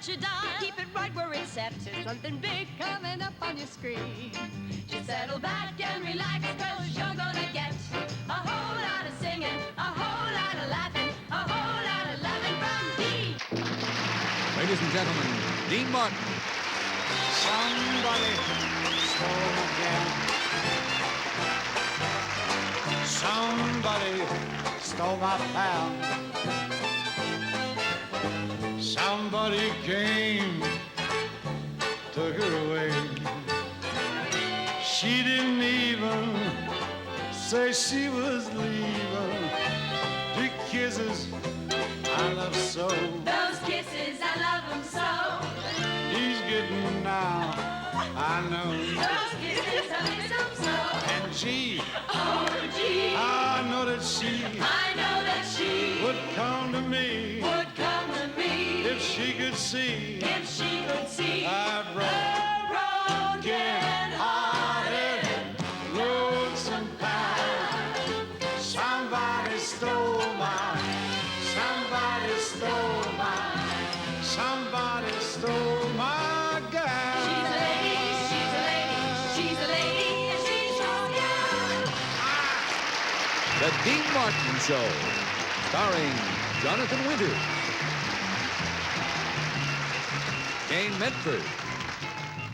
that you dial. Keep it right where it's set. There's something big coming up on your screen. Just settle back and relax, cause you're gonna get a whole lot of singing, a whole lot of laughing, a whole lot of loving from Dean. Ladies and gentlemen, Dean Martin. Somebody stole again. Somebody stole my pal. Somebody came, took her away. She didn't even say she was leaving. The kisses I love so. Those kisses, I love them so. He's getting now, I know. Those kisses, I miss them so. And gee, oh gee, I know that she would come to me if she could see I've broken hearted, lonesome pal. Somebody stole my gal. She's a lady, and she's your gal. The Dean Martin Show, starring Jonathan Winters, Jane Medford,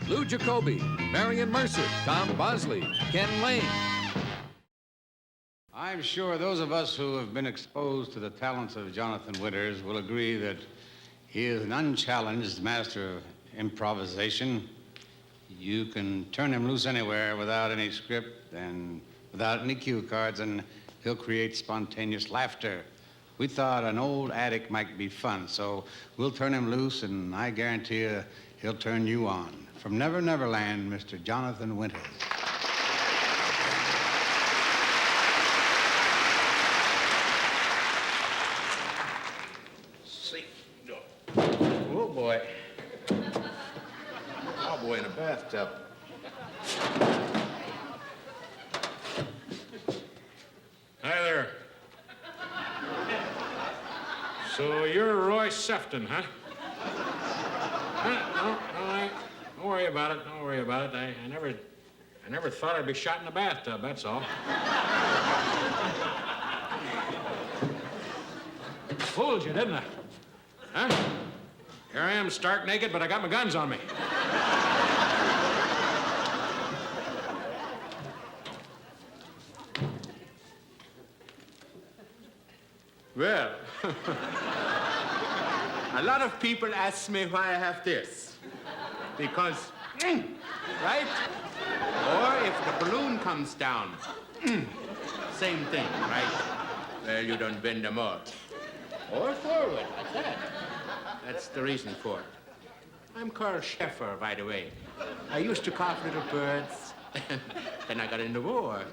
Lou Jacoby, Marion Mercer, Tom Bosley, Ken Lane. I'm sure those of us who have been exposed to the talents of Jonathan Winters will agree that he is an unchallenged master of improvisation. You can turn him loose anywhere without any script and without any cue cards, and he'll create spontaneous laughter. We thought an old addict might be fun, so we'll turn him loose, and I guarantee you he'll turn you on. From Never Never Land, Mr. Jonathan Winters. Oh, boy. Oh, boy, in a bathtub. Hi there. So you're Roy Sefton, huh? No, don't worry about it. Don't worry about it. I never thought I'd be shot in a bathtub, that's all. Fooled you, didn't I? Huh? Here I am, stark naked, but I got my guns on me. Well, a lot of people ask me why I have this. Because, right? Or if the balloon comes down, same thing, right? Well, you don't bend them more. Or forward, like that. That's the reason for it. I'm Carl Sheffer, by the way. I used to carve little birds, and then I got in the war.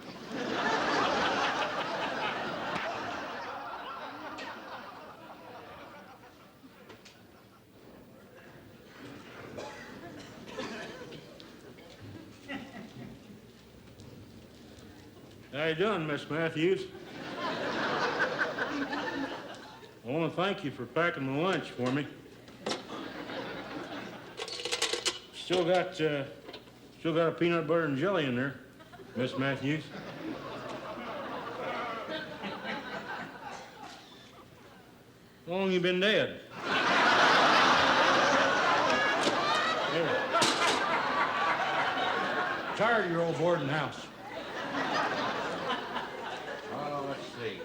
How you doing, Miss Matthews? I want to thank you for packing my lunch for me. Still got a peanut butter and jelly in there, Miss Matthews. How long you been dead? Here. Tired of your old boarding house. Oh, let's see.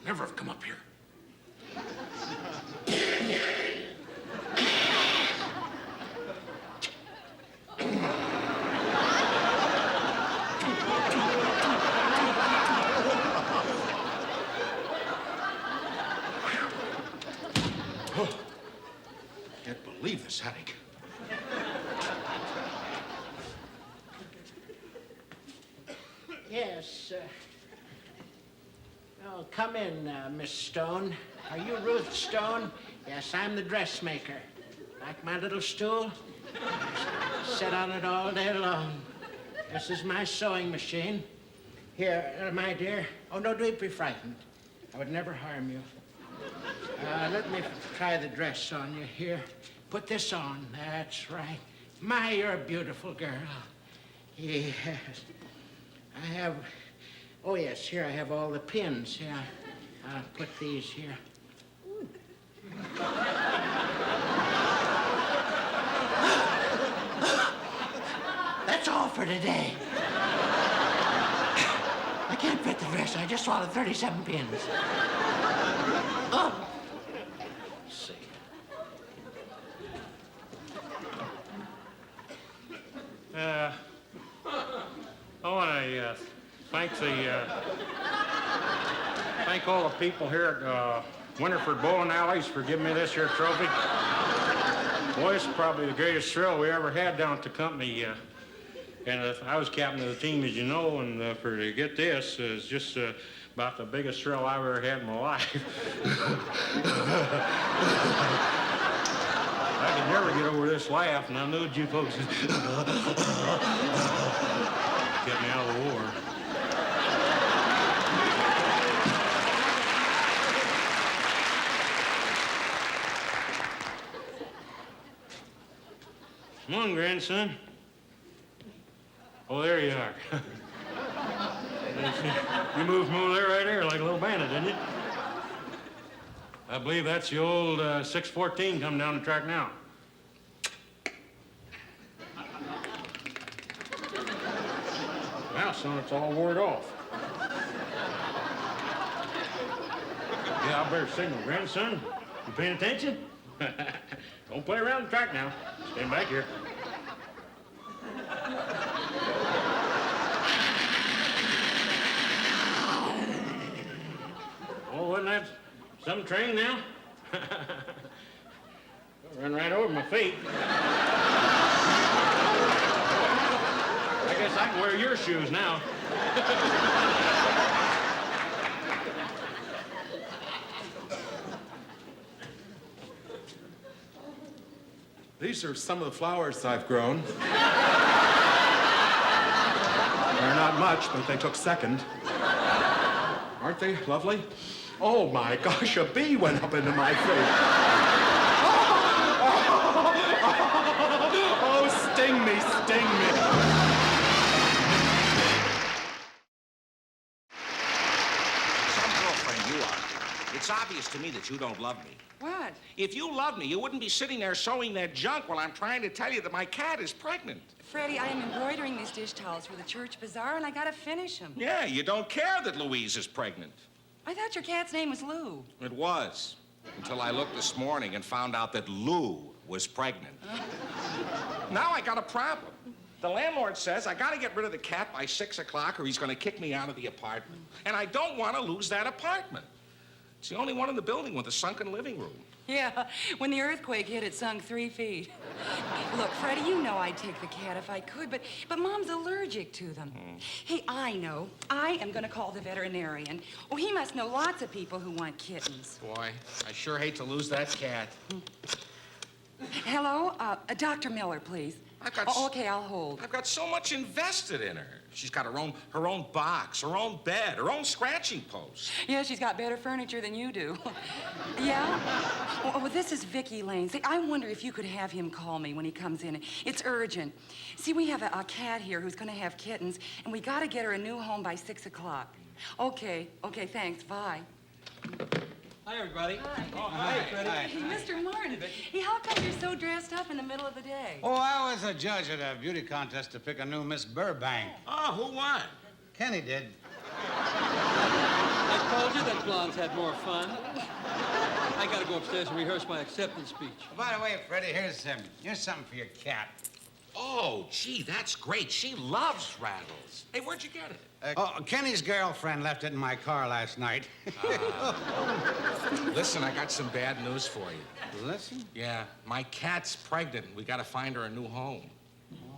Never have come up here. can't believe this headache. Yes. Oh, come in, Miss Stone. Are you Ruth Stone? Yes, I'm the dressmaker. Like my little stool? Sit on it all day long. This is my sewing machine. Here, my dear. Oh, no, don't be frightened. I would never harm you. Let me try the dress on you here. Put this on. That's right. My, you're a beautiful girl. Yes. I have... Oh, yes, here I have all the pins. Yeah. I'll put these here. That's all for today. I can't fit the dress. I just swallowed 37 pins. Oh. Let's see. I want to thank all the people here at Winterford Bowling Alleys for giving me this here trophy. Boy, it's probably the greatest thrill we ever had down at the company. And I was captain of the team, as you know, and to get this is just about the biggest thrill I've ever had in my life. I could never get over this laugh, and I knew you folks get me out of the war. Come on, grandson. Oh, there you are. You moved from over there right there like a little bandit, didn't you? I believe that's the old 614 coming down the track now. Now, son, it's all wore off. Yeah, I better signal. Grandson, you paying attention? Don't play around the track now. Stand back here. Oh, wasn't that some train now? Run right over my feet. I guess I can wear your shoes now. These are some of the flowers I've grown. They're not much, but they took second. Aren't they lovely? Oh, my gosh, a bee went up into my face. Oh, sting me, sting me. Some girlfriend you are. It's obvious to me that you don't love me. What? If you loved me, you wouldn't be sitting there sewing that junk while I'm trying to tell you that my cat is pregnant. Freddie, I am embroidering these dish towels for the church bazaar, and I gotta finish them. Yeah, you don't care that Louise is pregnant. I thought your cat's name was Lou. It was, until I looked this morning and found out that Lou was pregnant. Now I got a problem. The landlord says I gotta get rid of the cat by 6 o'clock or he's gonna kick me out of the apartment. And I don't want to lose that apartment. It's the only one in the building with a sunken living room. Yeah, when the earthquake hit, it sunk 3 feet. Look, Freddie, you know I'd take the cat if I could, but Mom's allergic to them. Hey, I know. I am going to call the veterinarian. Oh, he must know lots of people who want kittens. Boy, I sure hate to lose that cat. Hello? Dr. Miller, please. Okay, I'll hold. I've got so much invested in her. She's got her own box, her own bed, her own scratching post. Yeah, she's got better furniture than you do. Yeah? Well, this is Vicky Lane. See, I wonder if you could have him call me when he comes in. It's urgent. See, we have a cat here who's going to have kittens, and we got to get her a new home by 6 o'clock. Okay, thanks. Bye. Hi, everybody. Hi. Oh, hi, Freddie. Hey, Mr. Martin. Hey, how come you're so dressed up in the middle of the day? Oh, I was a judge at a beauty contest to pick a new Miss Burbank. Oh, who won? Kenny did. I told you that blondes had more fun. I gotta go upstairs and rehearse my acceptance speech. By the way, Freddie, here's something for your cat. Oh, gee, that's great. She loves rattles. Hey, where'd you get it? Kenny's girlfriend left it in my car last night. Listen, I got some bad news for you. Listen? Yeah, my cat's pregnant. We got to find her a new home.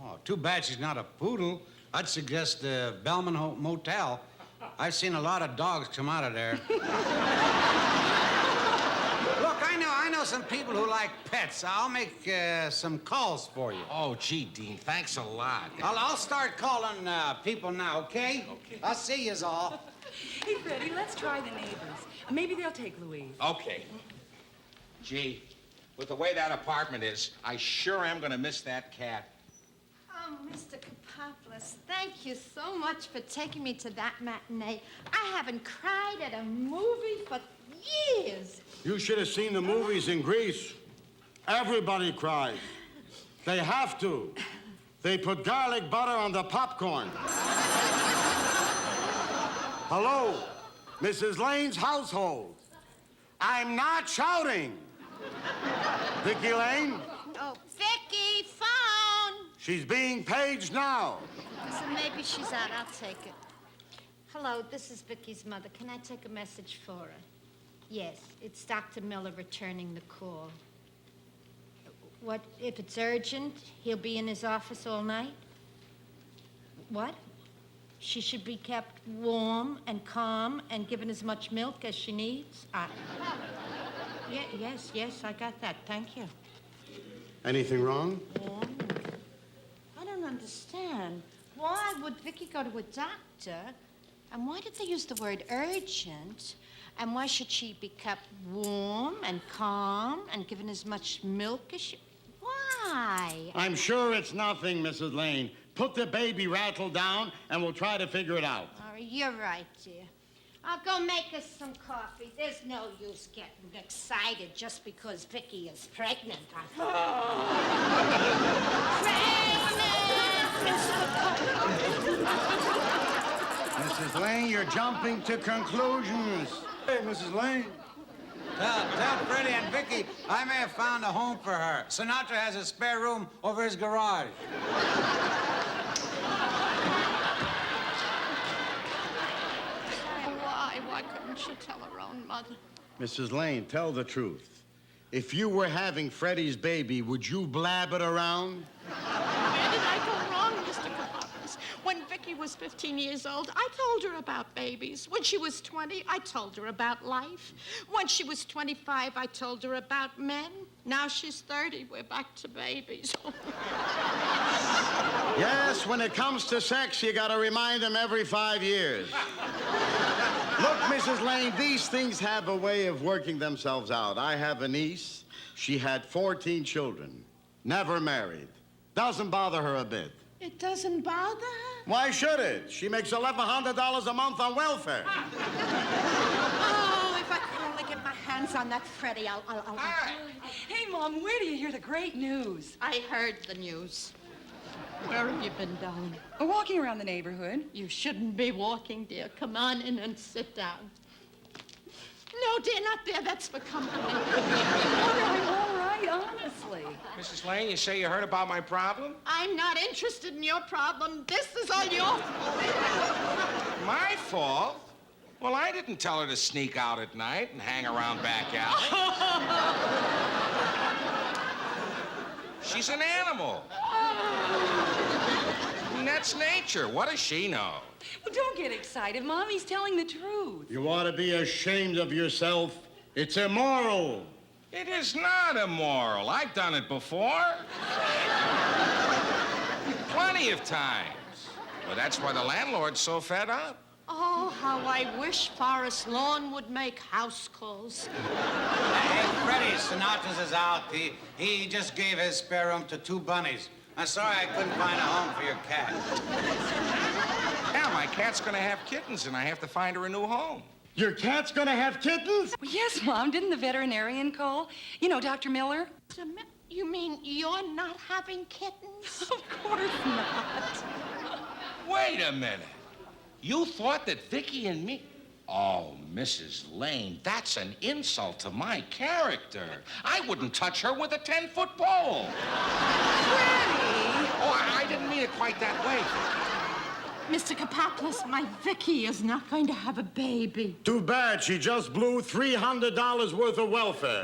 Oh, too bad she's not a poodle. I'd suggest the Bellman Motel. I've seen a lot of dogs come out of there. Look, I know some people who like pets. I'll make some calls for you. Oh, gee, Dean, thanks a lot. I'll start calling people now, okay? Okay. I'll see yous all. Hey, Freddie, let's try the neighbors. Maybe they'll take Louise. Okay. Gee, with the way that apartment is, I sure am going to miss that cat. Oh, Mr. Kapopoulos, thank you so much for taking me to that matinee. I haven't cried at a movie for years. You should have seen the movies in Greece. Everybody cries. They have to. They put garlic butter on the popcorn. Hello, Mrs. Lane's household. I'm not shouting. Vicky Lane? Oh, Vicky, phone! She's being paged now. So maybe she's out. I'll take it. Hello, this is Vicky's mother. Can I take a message for her? Yes, it's Dr. Miller returning the call. What, if it's urgent, he'll be in his office all night? What? She should be kept warm and calm and given as much milk as she needs? Yes, I got that. Thank you. Anything wrong? Warm? I don't understand. Why would Vicky go to a doctor? And why did they use the word urgent? And why should she be kept warm and calm and given as much milk as she... Why? I'm sure it's nothing, Mrs. Lane. Put the baby rattle down, and we'll try to figure it out. All right, you're right, dear. I'll go make us some coffee. There's no use getting excited just because Vicky is pregnant. Mrs. Lane, you're jumping to conclusions. Hey, Mrs. Lane. Tell Freddie and Vicky I may have found a home for her. Sinatra has a spare room over his garage. Why couldn't she tell her own mother? Mrs. Lane, tell the truth. If you were having Freddie's baby, would you blab it around? Where did I go wrong, Mr. Kapopoulos? When Vicky was 15 years old, I told her about babies. When she was 20, I told her about life. When she was 25, I told her about men. Now she's 30, we're back to babies. Yes, when it comes to sex, you gotta remind them every 5 years. Look, Mrs. Lane, these things have a way of working themselves out. I have a niece. She had 14 children. Never married. Doesn't bother her a bit. It doesn't bother her? Why should it? She makes $1,100 a month on welfare. Oh, if I could only get my hands on that Freddie, I'll... Hey, Mom, where do you hear the great news? I heard the news. Where have you been, darling? We're walking around the neighborhood. You shouldn't be walking, dear. Come on in and sit down. No, dear, not there. That's for company. All right, honestly. Mrs. Lane, you say you heard about my problem? I'm not interested in your problem. This is all your fault. My fault? Well, I didn't tell her to sneak out at night and hang around back alley. She's an animal. I mean, that's nature. What does she know? Well, don't get excited. Mommy's telling the truth. You ought to be ashamed of yourself. It's immoral. It is not immoral. I've done it before. Plenty of times. Well, that's why the landlord's so fed up. Oh, how I wish Forest Lawn would make house calls. Hey, Freddie, Sinatra's is out. He just gave his spare room to 2 bunnies. I'm sorry I couldn't find a home for your cat. Yeah, my cat's gonna have kittens, and I have to find her a new home. Your cat's gonna have kittens? Well, yes, Mom. Didn't the veterinarian call? You know, Dr. Miller? You mean you're not having kittens? Of course not. Wait a minute. You thought that Vicky and me... Oh, Mrs. Lane, that's an insult to my character. I wouldn't touch her with a 10-foot pole. Freddie! Oh, I didn't mean it quite that way. Mr. Kapopoulos, my Vicky is not going to have a baby. Too bad. She just blew $300 worth of welfare.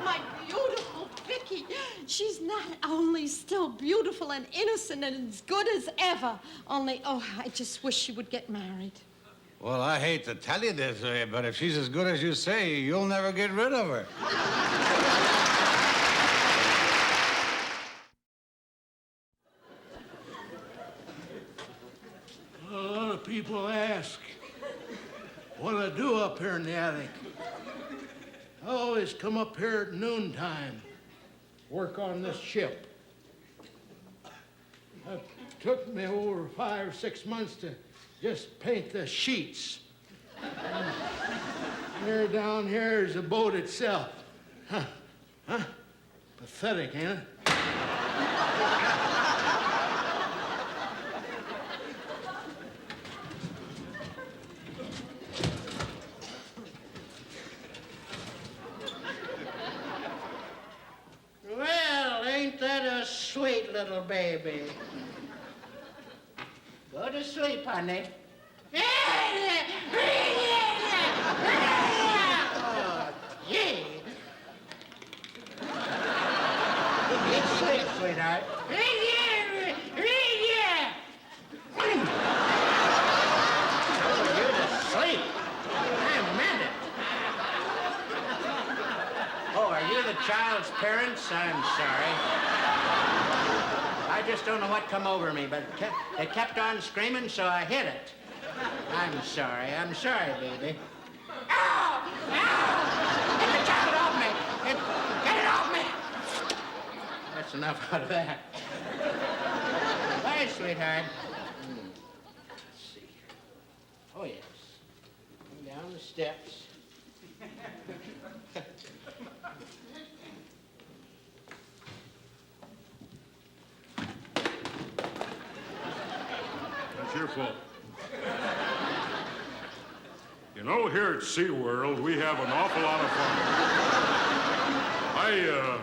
My beautiful Vicky. She's not only still beautiful and innocent and as good as ever, only, oh, I just wish she would get married. Well, I hate to tell you this, but if she's as good as you say, you'll never get rid of her. A lot of people ask what I do up here in the attic. I always come up here at noontime, work on this ship. It took me over 5 or 6 months to just paint the sheets. Here down here is the boat itself. Huh? Pathetic, ain't it? Well, ain't that a sweet little baby? Go to sleep, honey. Oh, gee. Get sleep, sweetheart. Oh, you're asleep. I meant it. Oh, are you the child's parents? I'm sorry. I just don't know what come over me, but it kept on screaming, so I hit it. I'm sorry, baby. Ow! Ow! Get the child off me! Get it off me! That's enough out of that. Bye, sweetheart. Let's see. Oh, yes. Down the steps. It's your fault. You know, here at SeaWorld, we have an awful lot of fun.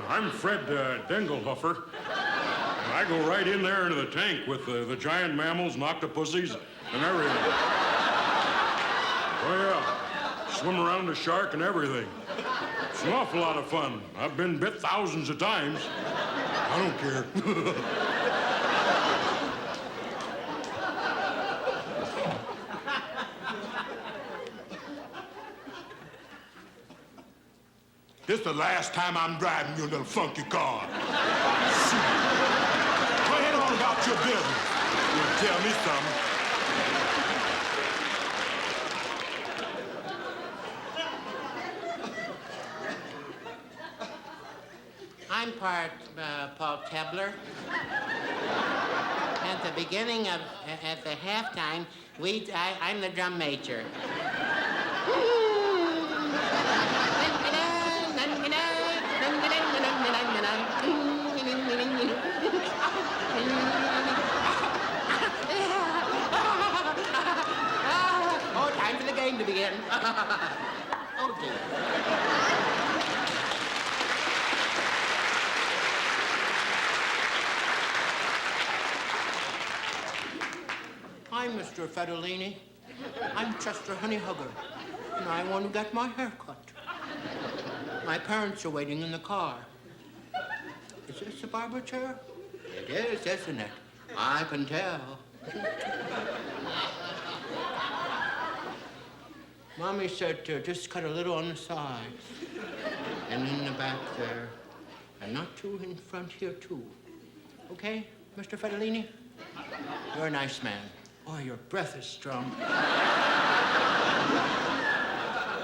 I'm Fred Dinglehuffer. And I go right in there into the tank with the giant mammals and octopuses and everything. Oh, yeah. Swim around the shark and everything. It's an awful lot of fun. I've been bit thousands of times. I don't care. This is the last time I'm driving your little funky car. Go ahead on about your business. You'll tell me something. I'm part Paul Kebler. At the beginning of, at the halftime, I'm the drum major. Oh, time for the game to begin. Oh, dear. I'm Mr. Federlini. I'm Chester Honeyhugger, and I want to get my hair cut. My parents are waiting in the car. Is this a barber chair? It is, isn't it? I can tell. Mommy said just cut a little on the side. And in the back there. And not too in front here, too. Okay, Mr. Federlini? You're a nice man. Oh, your breath is strong.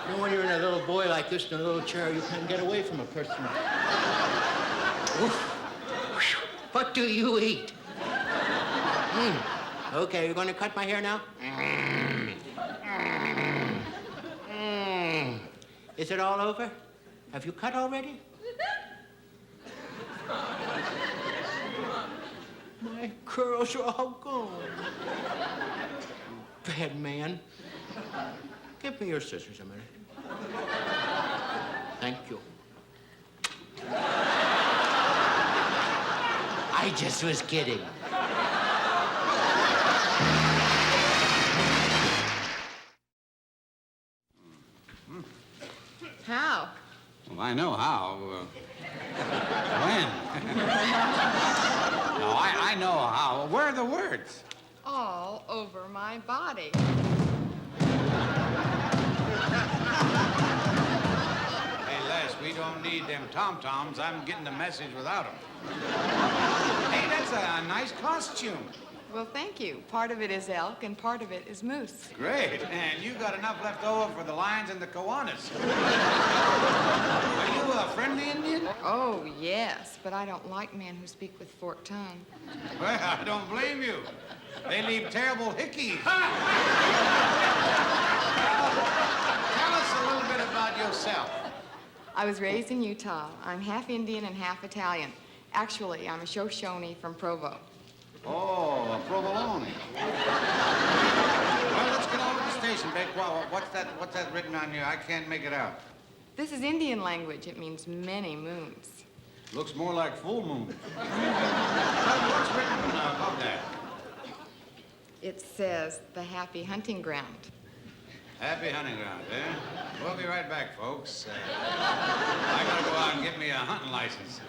You know, when you're in a little boy like this in a little chair, you can't get away from a person. Oof. What do you eat? Okay, you're going to cut my hair now? Is it all over? Have you cut already? My curls are all gone. Bad man. Give me your scissors a minute. Thank you. I just was kidding. I know how. When? No, I know how. Where are the words? All over my body. Hey, Les, we don't need them tom-toms. I'm getting the message without them. Hey, that's a nice costume. Well, thank you. Part of it is elk and part of it is moose. Great. And you got enough left over for the lions and the koalas. Are you a friendly Indian? Oh, yes, but I don't like men who speak with forked tongue. Well, I don't blame you. They leave terrible hickeys. Tell us a little bit about yourself. I was raised in Utah. I'm half Indian and half Italian. Actually, I'm a Shoshone from Provo. Oh, a provolone. Well, let's get over to the station, Beck. What's that written on you? I can't make it out. This is Indian language. It means many moons. Looks more like full moon. What's written above that? It says the happy hunting ground. Happy hunting ground, eh? We'll be right back, folks. I gotta go out and get me a hunting license.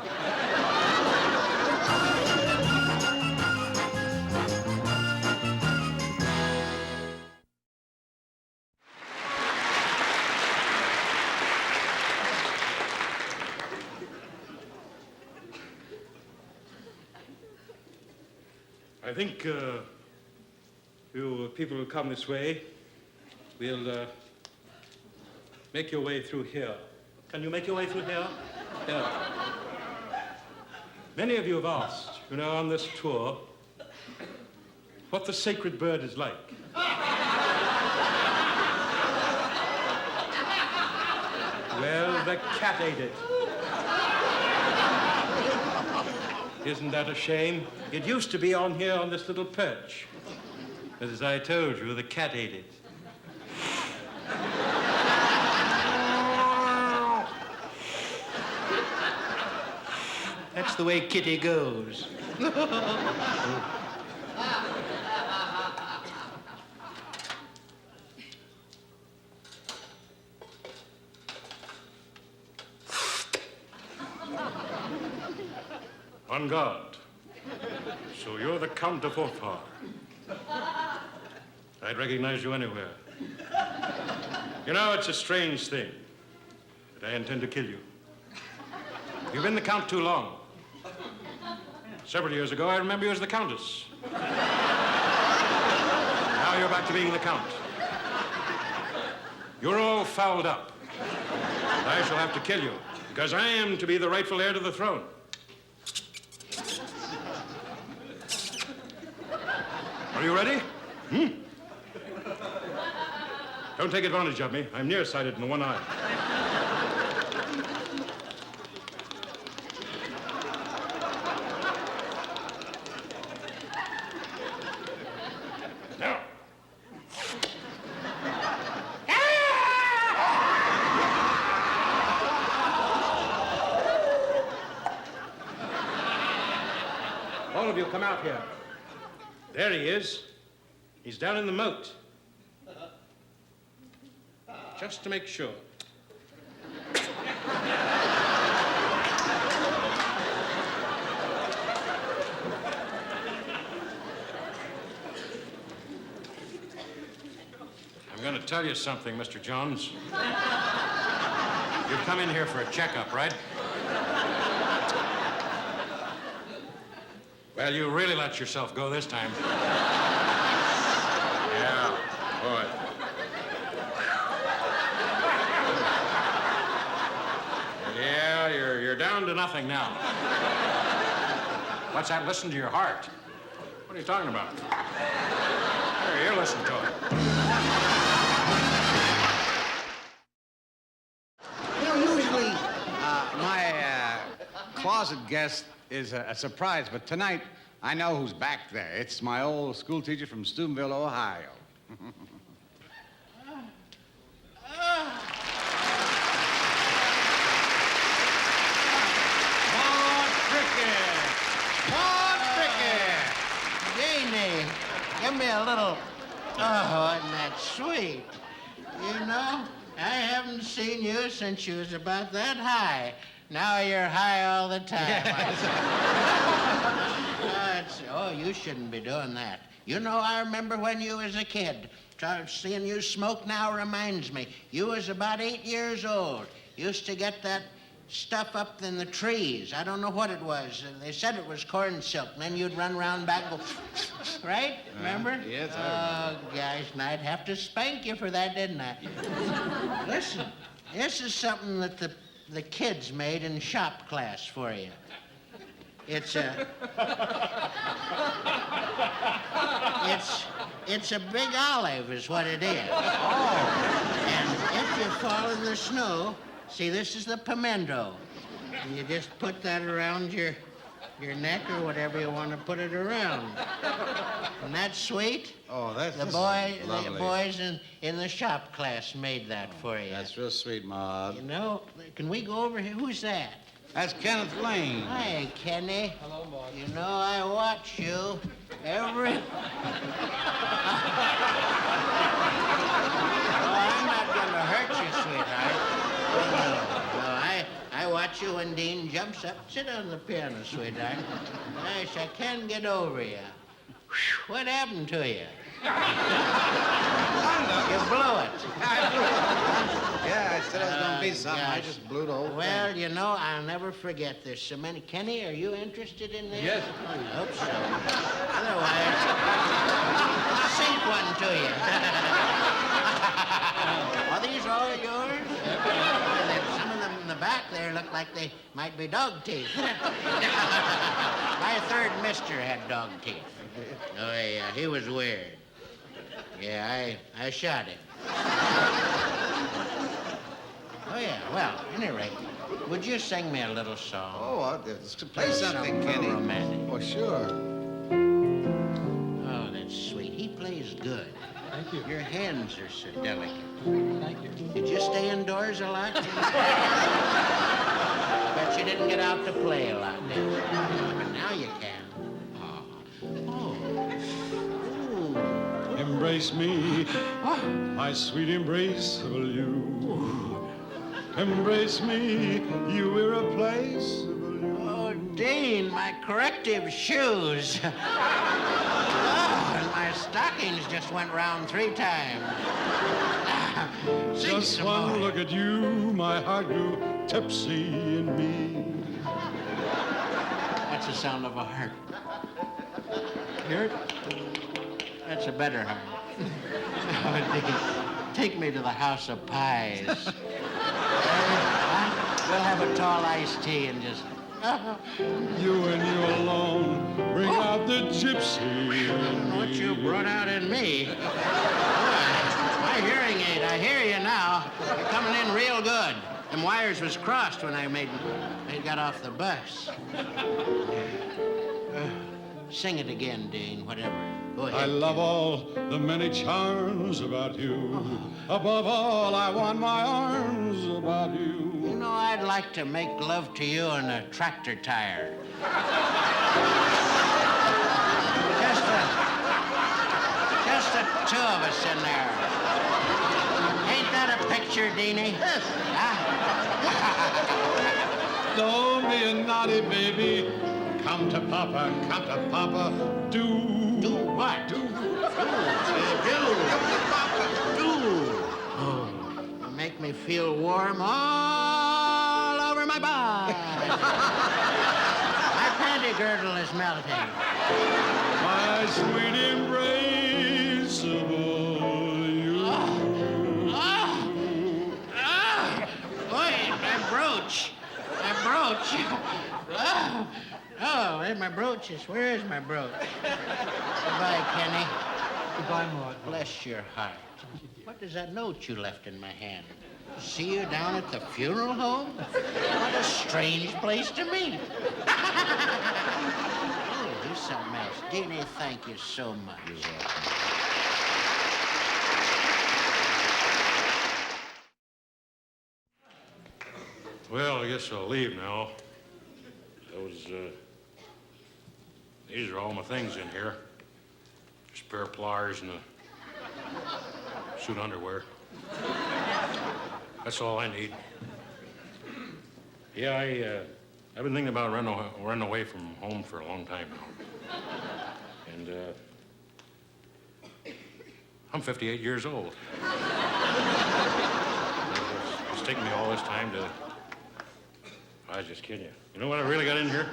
I think you people who come this way will make your way through here. Can you make your way through here? Yeah. Many of you have asked, you know, on this tour, what the sacred bird is like. Well, the cat ate it. Isn't that a shame? It used to be on here on this little perch. But as I told you, the cat ate it. That's the way Kitty goes. On guard. So you're the Count of Orfar. I'd recognize you anywhere. You know, it's a strange thing, but I intend to kill you. You've been the Count too long. Several years ago, I remember you as the Countess. Now you're back to being the Count. You're all fouled up. And I shall have to kill you, because I am to be the rightful heir to the throne. Are you ready? Don't take advantage of me. I'm nearsighted in the one eye. Now. All of you come out here. There he is. He's down in the moat. Just to make sure. I'm going to tell you something, Mr. Jones. You've come in here for a checkup, right? Well, you really let yourself go this time. Yeah, boy. Yeah, you're down to nothing now. What's that? Listen to your heart. What are you talking about? Here, you listen to it. You know, usually my closet guest is a surprise, but tonight I know who's back there. It's my old school teacher from Steubenville, Ohio. Janie, give me a little, oh, isn't that sweet? You know, haven't seen you since you was about that high. Now you're high all the time. You shouldn't be doing that. You know, I remember when you was a kid. Seeing you smoke now reminds me. You was about 8 years old. Used to get that stuff up in the trees. I don't know what it was. They said it was corn silk. And then you'd run around back and go, right? Remember? Yes, I remember. Oh, gosh, and I'd have to spank you for that, didn't I? Listen, this is something that the kids made in shop class for you. It's a... It's a big olive is what it is. Oh. And if you fall in the snow, see, this is the pimento. And you just put that around your neck or whatever you want to put it around. Isn't that sweet? Oh, that's the boys in the shop class made that for you. That's real sweet, Ma. You know, can we go over here? Who's that? That's Kenneth Lane. Hi, Kenny. Hello, Maud. You know, I watch you every... I'm not going to hurt you, sweetheart. No, I watch you when Dean jumps up. Sit on the piano, sweetheart. Gosh, I can't get over you. What happened to you? You blew it. Yeah, I said I was going to be something. I just blew the whole thing. Well, you know, I'll never forget. There's so many. Kenny, are you interested in this? Yes. I hope so. Otherwise, sink one to you. Are these all yours? Some of them in the back there look like they might be dog teeth. My third mister had dog teeth. Oh, yeah, he was weird. Yeah, I shot him. Oh, yeah, well, at any rate, would you sing me a little song? Oh, play something, Kenny. Romantic. Oh, sure. Oh, that's sweet. He plays good. Thank you. Your hands are so delicate. Thank you. Did you stay indoors a lot? Bet you didn't get out to play a lot, did you? But now you can. Oh. Embrace me, my sweet embraceable you. Embrace me, you irreplaceable you. Oh, Dean, my corrective shoes. Oh, and my stockings just went round 3 times. Sing Just some one more. look at you, my heart grew tipsy in me. That's the sound of a heart. Hear it? That's a better heart. Take me to the house of pies. We'll have a tall iced tea and just... You and you alone bring out the gypsy in me. What you brought out in me. My hearing aid, I hear you now. You're coming in real good. Them wires was crossed when I got off the bus. Sing it again, Dean, whatever. Go ahead. I love all the many charms about you. Above all, I want my arms about you. You know, I'd like to make love to you in a tractor tire. Just the 2 of us in there. Ain't that a picture, Deanie? Yes. Don't be a naughty baby. Come to Papa, do. Do what? Do. Oh, you make me feel warm all over my body. My panty girdle is melting. My sweet embraceable you. Boy, my brooch. Oh, where's my brooches? Where is my brooch? Goodbye, Kenny. Goodbye, Maud. Bless your heart. What is that note you left in my hand? See you down at the funeral home? What a strange place to meet. Oh, do something else. Deanie, thank you so much. You're welcome. Well, I guess I'll leave now. These are all my things in here. Just a pair of pliers and a suit of underwear. That's all I need. Yeah, I've been thinking about running away from home for a long time now. And, I'm 58 years old. It's taken me all this time to... I was just kidding you. You know what I really got in here?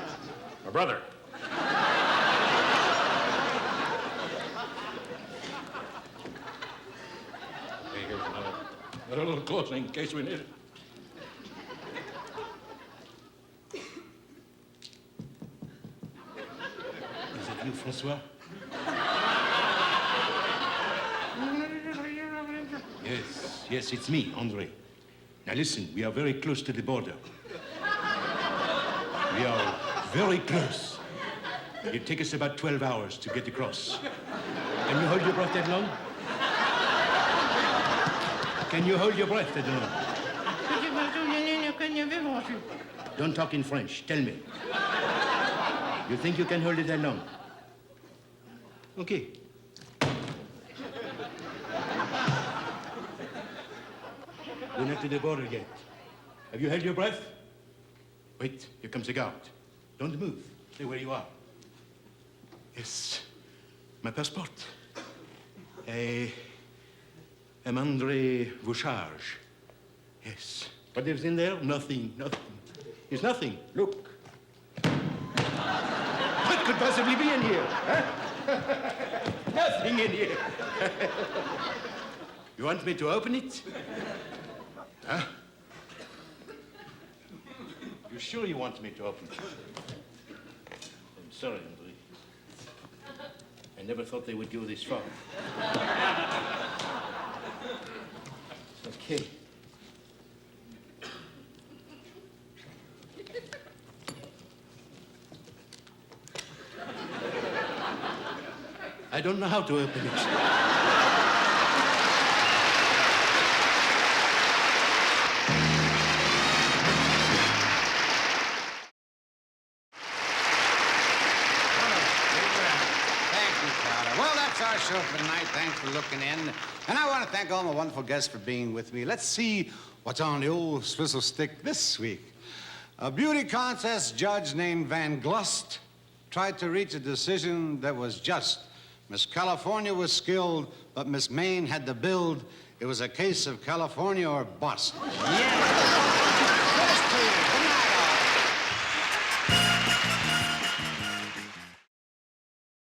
My brother. Hey, here's another little closing in case we need it. Is it you, Francois? Yes, it's me, André. Now listen, we are very close to the border. We are very close. It takes us about 12 hours to get across. Can you hold your breath that long? Can you hold your breath that long? Don't talk in French. Tell me. You think you can hold it that long? Okay. We're not to the border yet. Have you held your breath? Wait, here comes the guard. Don't move. Stay where you are. Yes, my passport. I'm André Vaucharge. Yes. What is in there? Nothing. There's nothing. Look. What could possibly be in here? Huh? Nothing in here. You want me to open it? Huh? You sure you want me to open it? I'm sorry, André. I never thought they would go this far. Okay. I don't know how to open it. Our show for tonight. Thanks for looking in. And I want to thank all my wonderful guests for being with me. Let's see what's on the old swizzle stick this week. A beauty contest judge named Van Glust tried to reach a decision that was just. Miss California was skilled, but Miss Maine had the build. It was a case of California or bust. Yeah.